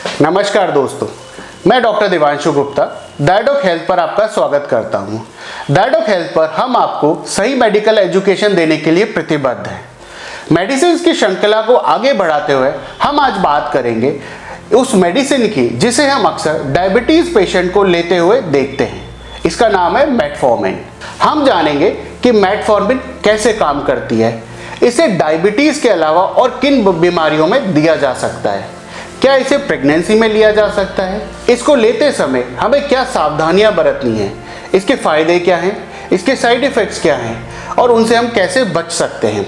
नमस्कार दोस्तों, मैं डॉक्टर दिवांशु गुप्ता डायडॉक हेल्थ पर आपका स्वागत करता हूं। डायडॉक हेल्थ पर हम आपको सही मेडिकल एजुकेशन देने के लिए प्रतिबद्ध हैं। मेडिसिन की श्रृंखला को आगे बढ़ाते हुए हम आज बात करेंगे उस मेडिसिन की जिसे हम अक्सर डायबिटीज पेशेंट को लेते हुए देखते हैं। इसका नाम है मेटफॉर्मिन। हम जानेंगे कि मेटफॉर्मिन कैसे काम करती है, इसे डायबिटीज के अलावा और किन बीमारियों में दिया जा सकता है, क्या इसे प्रेगनेंसी में लिया जा सकता है, इसको लेते समय हमें क्या सावधानियां बरतनी है, इसके फायदे क्या हैं, इसके साइड इफेक्ट्स क्या हैं और उनसे हम कैसे बच सकते हैं।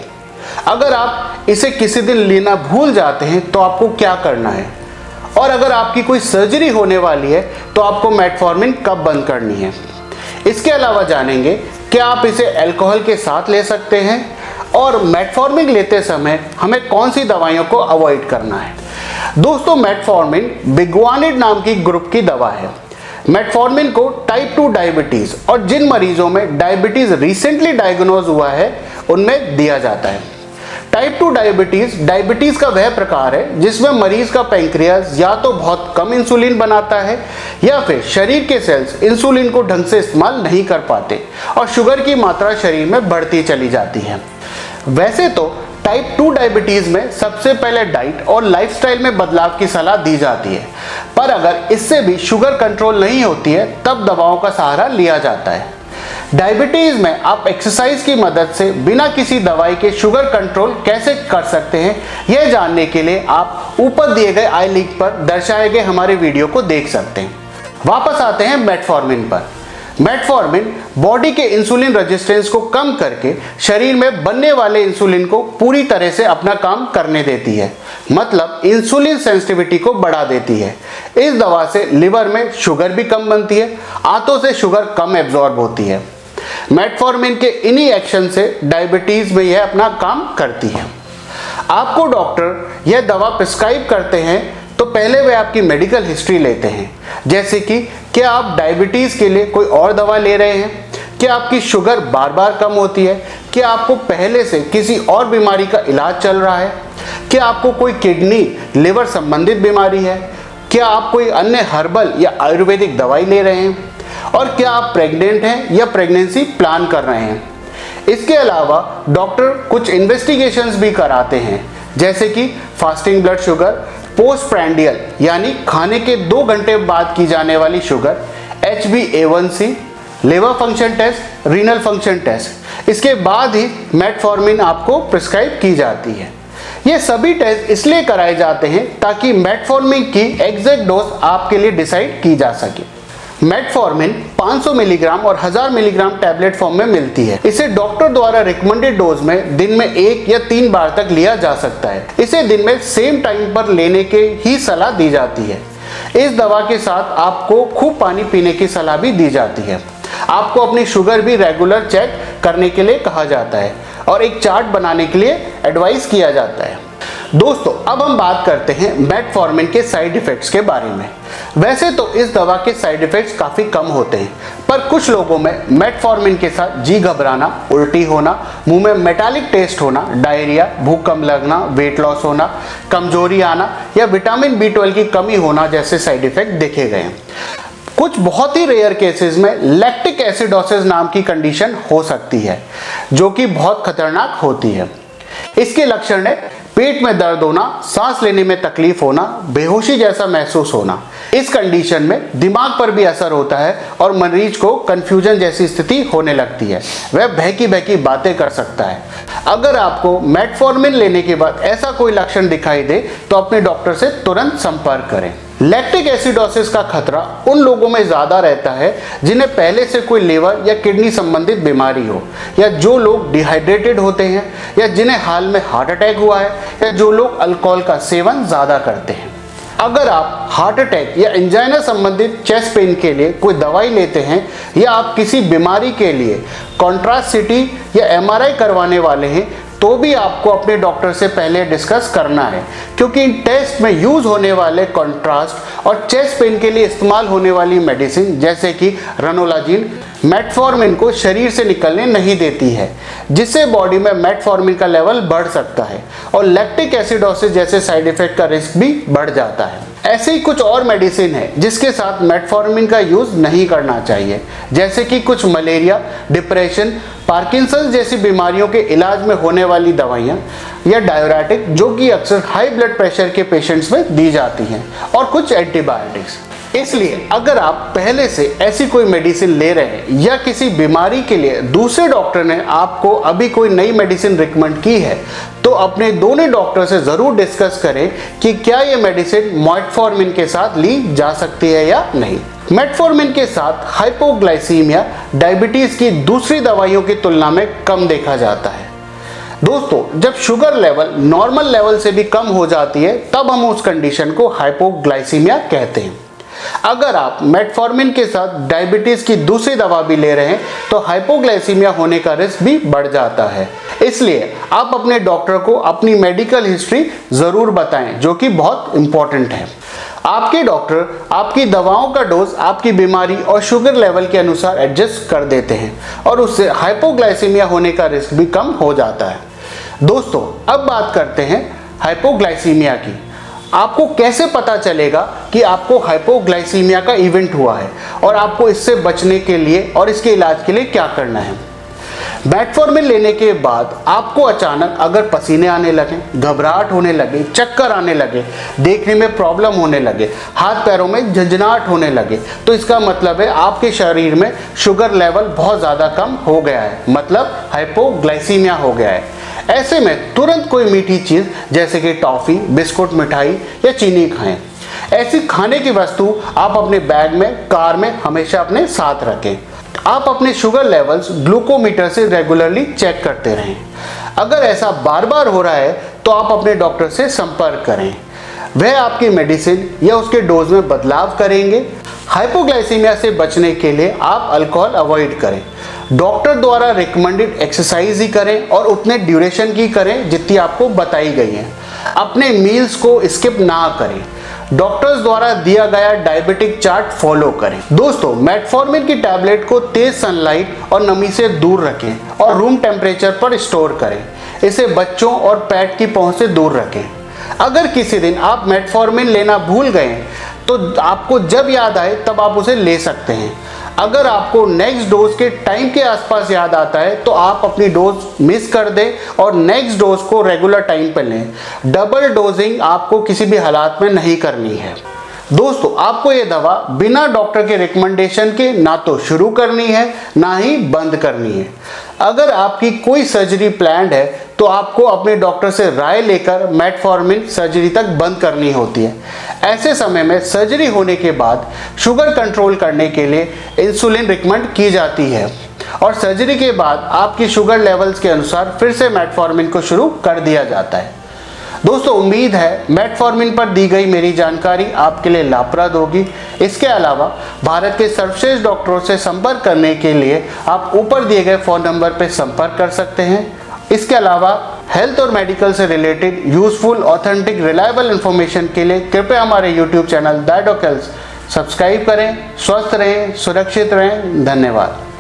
अगर आप इसे किसी दिन लेना भूल जाते हैं तो आपको क्या करना है, और अगर आपकी कोई सर्जरी होने वाली है तो आपको मेटफॉर्मिन कब बंद करनी है। इसके अलावा जानेंगे कि आप इसे अल्कोहल के साथ ले सकते हैं और मेटफॉर्मिन लेते समय हमें कौन सी दवाइयों को अवॉइड करना है। दोस्तों, मेटफॉर्मिन बिगुआनिड नाम की ग्रुप की दवा है। मेटफॉर्मिन को टाइप 2 डायबिटीज और जिन मरीजों में डायबिटीज रिसेंटली डायग्नोज हुआ है उनमें दिया जाता है। टाइप 2 डायबिटीज का वह प्रकार है जिसमें मरीज का पैंक्रियाज या तो बहुत कम इंसुलिन बनाता है या फिर शरीर के सेल्स इंसुलिन को ढंग से इस्तेमाल नहीं कर पाते और शुगर की मात्रा शरीर में बढ़ती चली जाती है। वैसे तो टाइप 2 डायबिटीज में सबसे पहले डाइट और लाइफस्टाइल में बदलाव की सलाह दी जाती है, पर अगर इससे भी शुगर कंट्रोल नहीं होती है तब दवाओं का सहारा लिया जाता है। डायबिटीज में आप एक्सरसाइज की मदद से बिना किसी दवाई के शुगर कंट्रोल कैसे कर सकते हैं, यह जानने के लिए आप ऊपर दिए गए आई लिंक पर दर्शाए गए हमारे वीडियो को देख सकते हैं। वापस आते हैं मेटफॉर्मिन पर। मेटफॉर्मिन बॉडी के इंसुलिन रेजिस्टेंस को कम करके शरीर में बनने वाले इंसुलिन को पूरी तरह से अपना काम करने देती है, मतलब इंसुलिन सेंसिटिविटी को बढ़ा देती है। इस दवा से लिवर में शुगर भी कम बनती है, आंतों से शुगर कम एब्जॉर्ब होती है। मेटफॉर्मिन के इन्हीं एक्शन से डायबिटीज में यह अपना काम करती है। आपको डॉक्टर यह दवा प्रिस्क्राइब करते हैं तो पहले वे आपकी मेडिकल हिस्ट्री लेते हैं, जैसे कि क्या आप डायबिटीज के लिए कोई और दवा ले रहे हैं, क्या आपकी शुगर बार बार कम होती है, क्या आपको पहले से किसी और बीमारी का इलाज चल रहा है, क्या आपको कोई किडनी लिवर संबंधित बीमारी है, क्या आप कोई अन्य हर्बल या आयुर्वेदिक दवाई ले रहे हैं, और क्या आप प्रेग्नेंट हैं या प्रेगनेंसी प्लान कर रहे हैं। इसके अलावा डॉक्टर कुछ इन्वेस्टिगेशंस भी कराते हैं, जैसे कि fasting blood sugar, post prandial यानी खाने के 2 घंटे बाद की जाने वाली sugar, HbA1c, liver function test, renal function test. इसके बाद ही मेटफॉर्मिन आपको प्रिस्क्राइब की जाती है। ये सभी टेस्ट इसलिए कराए जाते हैं ताकि मेटफॉर्मिन की एग्जैक्ट डोज आपके लिए डिसाइड की जा सके। मेटफॉर्मिन 500 मिलीग्राम और 1000 मिलीग्राम टैबलेट फॉर्म में मिलती है। इसे डॉक्टर द्वारा रिकमेंडेड डोज में दिन में 1 या 3 बार तक लिया जा सकता है। इसे दिन में सेम टाइम पर लेने की ही सलाह दी जाती है। इस दवा के साथ आपको खूब पानी पीने की सलाह भी दी जाती है। आपको अपनी शुगर भी रेगुलर चेक करने के लिए कहा जाता है और एक चार्ट बनाने के लिए एडवाइस किया जाता है। दोस्तों, अब हम बात करते हैं मेटफॉर्मिन के साइड इफेक्ट्स के बारे में। वैसे तो इस दवा के साइड इफेक्ट्स काफ़ी कम होते हैं, पर कुछ लोगों में मेटफॉर्मिन के साथ जी घबराना, उल्टी होना, मुंह में मेटालिक टेस्ट होना, डायरिया, भूख कम लगना, वेट लॉस होना, कमजोरी आना या विटामिन B12 की कमी होना जैसे साइड इफेक्ट देखे गए हैं। कुछ बहुत ही रेयर केसेस में लैक्टिक एसिडोसिस नाम की कंडीशन हो सकती है, जो कि बहुत खतरनाक होती है। इसके लक्षण है पेट में दर्द होना, सांस लेने में तकलीफ होना, बेहोशी जैसा महसूस होना। इस कंडीशन में दिमाग पर भी असर होता है और मरीज को कंफ्यूजन जैसी स्थिति होने लगती है। वह बहकी बहकी बातें कर सकता है। अगर आपको मेटफॉर्मिन लेने के बाद ऐसा कोई लक्षण दिखाई दे तो अपने डॉक्टर से तुरंत संपर्क करें। लैक्टिक एसिडोसिस का खतरा उन लोगों में ज़्यादा रहता है जिन्हें पहले से कोई लिवर या किडनी संबंधित बीमारी हो, या जो लोग डिहाइड्रेटेड होते हैं, या जिन्हें हाल में हार्ट अटैक हुआ है, या जो लोग अल्कोहल का सेवन ज़्यादा करते हैं। अगर आप हार्ट अटैक या एंजाइना संबंधित चेस्ट पेन के लिए कोई दवाई लेते हैं, या आप किसी बीमारी के लिए कॉन्ट्रास्ट CT या MRI करवाने वाले हैं, तो भी आपको अपने डॉक्टर से पहले डिस्कस करना है, क्योंकि इन टेस्ट में यूज होने वाले कॉन्ट्रास्ट और चेस्ट पेन के लिए इस्तेमाल होने वाली मेडिसिन जैसे कि रनोलाजिन मेटफॉर्मिन को शरीर से निकलने नहीं देती है, जिससे बॉडी में मेटफॉर्मिन का लेवल बढ़ सकता है और लैक्टिक एसिडोसिस जैसे साइड इफेक्ट का रिस्क भी बढ़ जाता है। ऐसे ही कुछ और मेडिसिन है जिसके साथ मेटफॉर्मिन का यूज नहीं करना चाहिए, जैसे कि कुछ मलेरिया, डिप्रेशन, पार्किंसन जैसी बीमारियों के इलाज में होने वाली दवाइयाँ या डायुरेटिक, जो कि अक्सर हाई ब्लड प्रेशर के पेशेंट्स में दी जाती हैं, और कुछ एंटीबायोटिक्स। इसलिए अगर आप पहले से ऐसी कोई मेडिसिन ले रहे हैं या किसी बीमारी के लिए दूसरे डॉक्टर ने आपको अभी कोई नई मेडिसिन रिकमेंड की है, तो अपने दोनों डॉक्टर से ज़रूर डिस्कस करें कि क्या ये मेडिसिन मेटफॉर्मिन के साथ ली जा सकती है या नहीं। मेटफॉर्मिन के साथ हाइपोग्लाइसीमिया डायबिटीज़ की दूसरी दवाइयों की तुलना में कम देखा जाता है। दोस्तों, जब शुगर लेवल नॉर्मल लेवल से भी कम हो जाती है तब हम उस कंडीशन को हाइपोग्लाइसीमिया कहते हैं। अगर आप मेटफॉर्मिन के साथ डायबिटीज की दूसरी दवा भी ले रहे हैं तो हाइपोग्लाइसीमिया होने का रिस्क भी बढ़ जाता है। इसलिए आप अपने डॉक्टर को अपनी मेडिकल हिस्ट्री ज़रूर बताएं, जो कि बहुत इंपॉर्टेंट है। आपके डॉक्टर आपकी दवाओं का डोज आपकी बीमारी और शुगर लेवल के अनुसार एडजस्ट कर देते हैं और उससे हाइपोग्लाइसीमिया होने का रिस्क भी कम हो जाता है। दोस्तों, अब बात करते हैं हाइपोग्लाइसीमिया की। आपको कैसे पता चलेगा कि आपको हाइपोग्लाइसीमिया का इवेंट हुआ है और आपको इससे बचने के लिए और इसके इलाज के लिए क्या करना है। मेटफॉर्मिन लेने के बाद आपको अचानक अगर पसीने आने लगे, घबराहट होने लगे, चक्कर आने लगे, देखने में प्रॉब्लम होने लगे, हाथ पैरों में झंझनाहट होने लगे, तो इसका मतलब है आपके शरीर में शुगर लेवल बहुत ज़्यादा कम हो गया है, मतलब हाइपोग्लाइसीमिया हो गया है। ऐसे में तुरंत कोई मीठी चीज़ जैसे कि टॉफ़ी, बिस्कुट, मिठाई या चीनी खाएं। ऐसी खाने की वस्तु आप अपने बैग में, कार में हमेशा अपने साथ रखें। आप अपने शुगर लेवल्स ग्लूकोमीटर से रेगुलरली चेक करते रहें। अगर ऐसा बार बार हो रहा है तो आप अपने डॉक्टर से संपर्क करें, वह आपकी मेडिसिन या उसके डोज में बदलाव करेंगे। हाइपोग्लाइसीमिया से बचने के लिए आप अल्कोहल अवॉइड करें, डॉक्टर द्वारा रिकमेंडेड एक्सरसाइज ही करें और उतने ड्यूरेशन की करें जितनी आपको बताई गई है। अपने मील्स को स्किप ना करें, डॉक्टर्स द्वारा दिया गया डायबिटिक चार्ट फॉलो करें। दोस्तों, मेटफॉर्मिन की टैबलेट को तेज सनलाइट और नमी से दूर रखें और रूम टेम्परेचर पर स्टोर करें। इसे बच्चों और पेट की पहुंच से दूर रखें। अगर किसी दिन आप मेटफॉर्मिन लेना भूल गए तो आपको जब याद आए तब आप उसे ले सकते हैं। अगर आपको नेक्स्ट डोज के टाइम के आसपास याद आता है तो आप अपनी डोज मिस कर दें और नेक्स्ट डोज को रेगुलर टाइम पर लें। डबल डोजिंग आपको किसी भी हालात में नहीं करनी है। दोस्तों, आपको ये दवा बिना डॉक्टर के रिकमेंडेशन के ना तो शुरू करनी है ना ही बंद करनी है। अगर आपकी कोई सर्जरी प्लान्ड है तो आपको अपने डॉक्टर से राय लेकर मेटफॉर्मिन सर्जरी तक बंद करनी होती है। ऐसे समय में सर्जरी होने के बाद शुगर कंट्रोल करने के लिए इंसुलिन रिकमेंड की जाती है और सर्जरी के बाद आपकी शुगर लेवल्स के अनुसार फिर से मेटफॉर्मिन को शुरू कर दिया जाता है। दोस्तों, उम्मीद है मेटफॉर्मिन पर दी गई मेरी जानकारी आपके लिए लाभप्रद होगी। इसके अलावा भारत के सर्वश्रेष्ठ डॉक्टरों से संपर्क करने के लिए आप ऊपर दिए गए फ़ोन नंबर पर संपर्क कर सकते हैं। इसके अलावा हेल्थ और मेडिकल से related useful, authentic, reliable information के लिए कृपया हमारे YouTube channel that doc health subscribe करें। स्वस्थ रहें, सुरक्षित रहें। धन्यवाद।